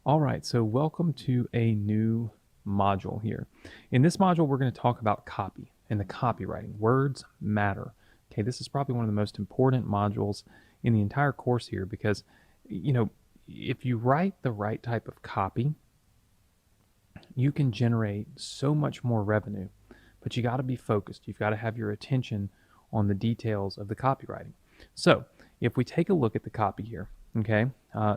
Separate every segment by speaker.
Speaker 1: All right, so welcome to a new module here. In this module, we're going to talk about copy and the copywriting. Words matter. Okay, this is probably one of the most important modules in the entire course here because, you know, if you write the right type of copy, you can generate so much more revenue, but you got to be focused. You've got to have your attention on the details of the copywriting. So if we take a look at the copy here, okay,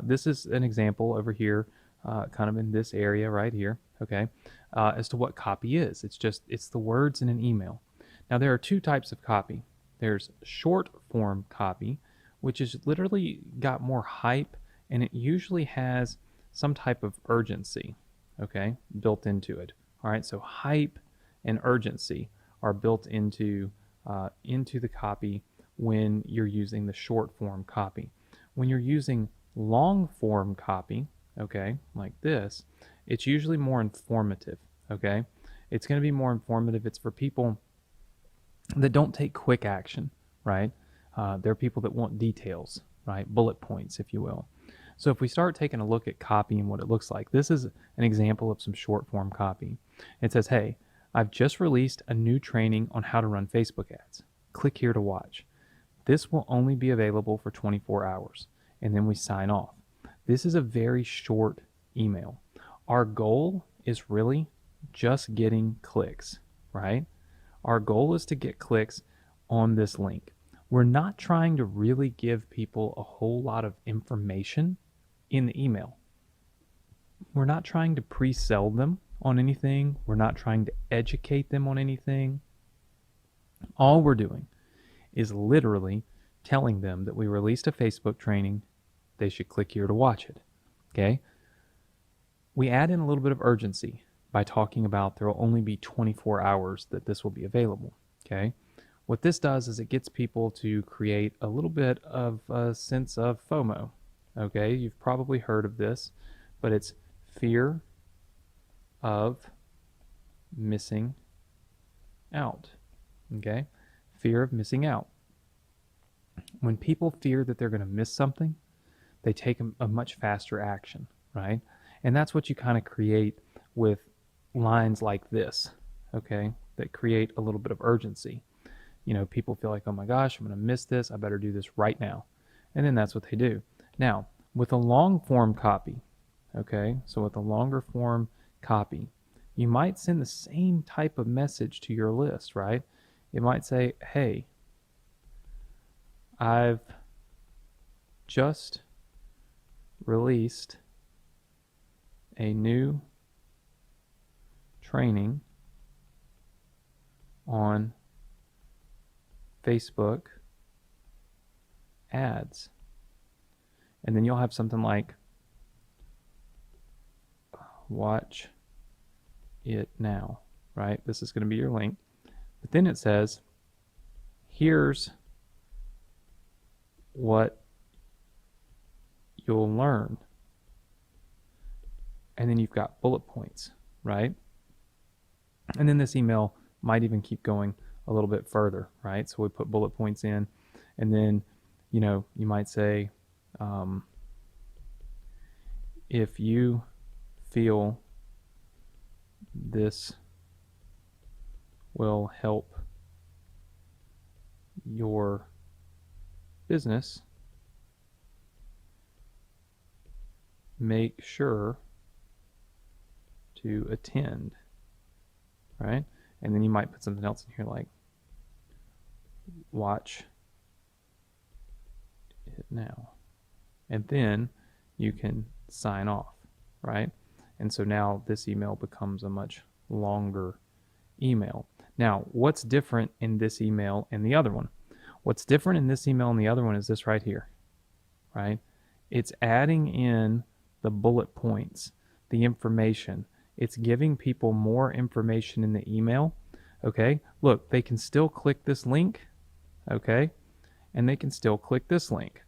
Speaker 1: this is an example over here, kind of in this area right here, okay, as to what copy is. It's the words in an email. Now there are two types of copy. There's short form copy, which is literally got more hype, and it usually has some type of urgency, okay, built into it. All right, so hype and urgency are built into the copy when you're using the short form copy. When you're using long form copy, okay, like this, it's usually more informative, okay? It's going to be more informative. It's for people that don't take quick action, right? There are people that want details, right? Bullet points, if you will. So if we start taking a look at copy and what it looks like, this is an example of some short form copy. It says, hey, I've just released a new training on how to run Facebook ads. Click here to watch. This will only be available for 24 hours. And then we sign off. This is a very short email. Our goal is really just getting clicks, right? Our goal is to get clicks on this link. We're not trying to really give people a whole lot of information in the email. We're not trying to pre-sell them on anything. We're not trying to educate them on anything. All we're doing is literally telling them that we released a Facebook training. They should click here to watch it. Okay? We add in a little bit of urgency by talking about there will only be 24 hours that this will be available. Okay? What this does is it gets people to create a little bit of a sense of FOMO. Okay? You've probably heard of this, but it's fear of missing out. Okay? Fear of missing out. When people fear that they're going to miss something, they take a much faster action, right? And that's what you kind of create with lines like this, okay, that create a little bit of urgency. You know, people feel like, oh my gosh, I'm going to miss this. I better do this right now. And then that's what they do. Now, with a long form copy, okay, so with a longer form copy, you might send the same type of message to your list, right? It might say, hey, I've just released a new training on Facebook ads. And then you'll have something like, watch it now, right? This is going to be your link. But then it says, here's what you'll learn. And then you've got bullet points, right? And then this email might even keep going a little bit further, right? So we put bullet points in, and then, you know, you might say, if you feel this will help your business, make sure to attend, right? And then you might put something else in here like, watch it now. And then you can sign off, right? And so now this email becomes a much longer email. Now, what's different in this email and the other one? What's different in this email and the other one is this right here, right? It's adding in the bullet points, the information. It's giving people more information in the email, okay? Look, they can still click this link, okay? And they can still click this link,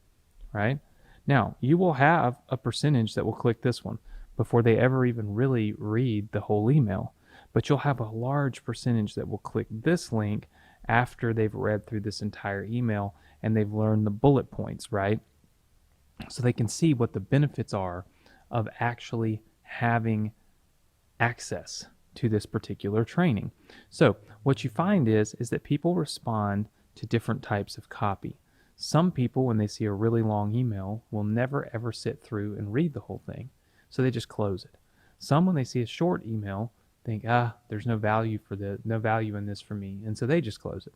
Speaker 1: right? Now, you will have a percentage that will click this one before they ever even really read the whole email. But you'll have a large percentage that will click this link after they've read through this entire email and they've learned the bullet points, right? So they can see what the benefits are of actually having access to this particular training. So what you find is that people respond to different types of copy. Some people, when they see a really long email, will never ever sit through and read the whole thing. So they just close it. Some, when they see a short email, think, there's no value in this for me. And so they just close it.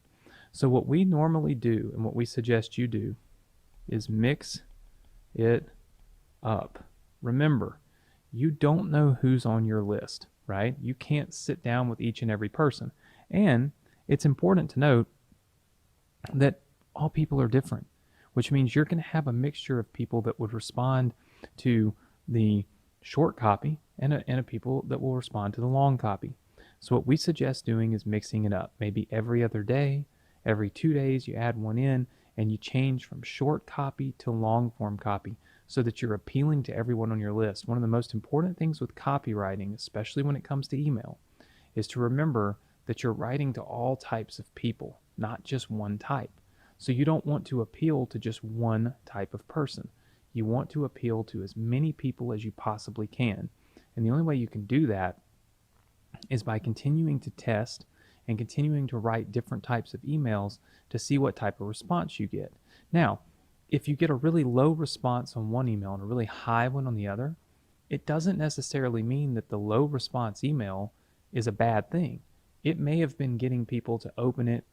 Speaker 1: So what we normally do and what we suggest you do is mix it up. Remember, you don't know who's on your list, right? You can't sit down with each and every person. And it's important to note that all people are different, which means you're going to have a mixture of people that would respond to the short copy and a people that will respond to the long copy. So what we suggest doing is mixing it up. Maybe every other day, every 2 days, you add one in and you change from short copy to long form copy so that you're appealing to everyone on your list. One of the most important things with copywriting, especially when it comes to email, is to remember that you're writing to all types of people, not just one type. So you don't want to appeal to just one type of person. You want to appeal to as many people as you possibly can. And the only way you can do that is by continuing to test and continuing to write different types of emails to see what type of response you get. Now, if you get a really low response on one email and a really high one on the other, it doesn't necessarily mean that the low response email is a bad thing. It may have been getting people to open it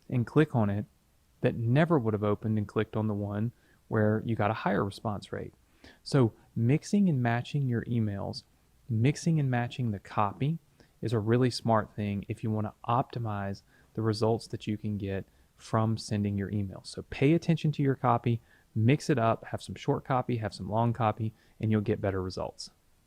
Speaker 1: and click on it that never would have opened and clicked on the one where you got a higher response rate. So mixing and matching your emails, mixing and matching the copy is a really smart thing if you want to optimize the results that you can get from sending your emails. So pay attention to your copy, mix it up, have some short copy, have some long copy, and you'll get better results.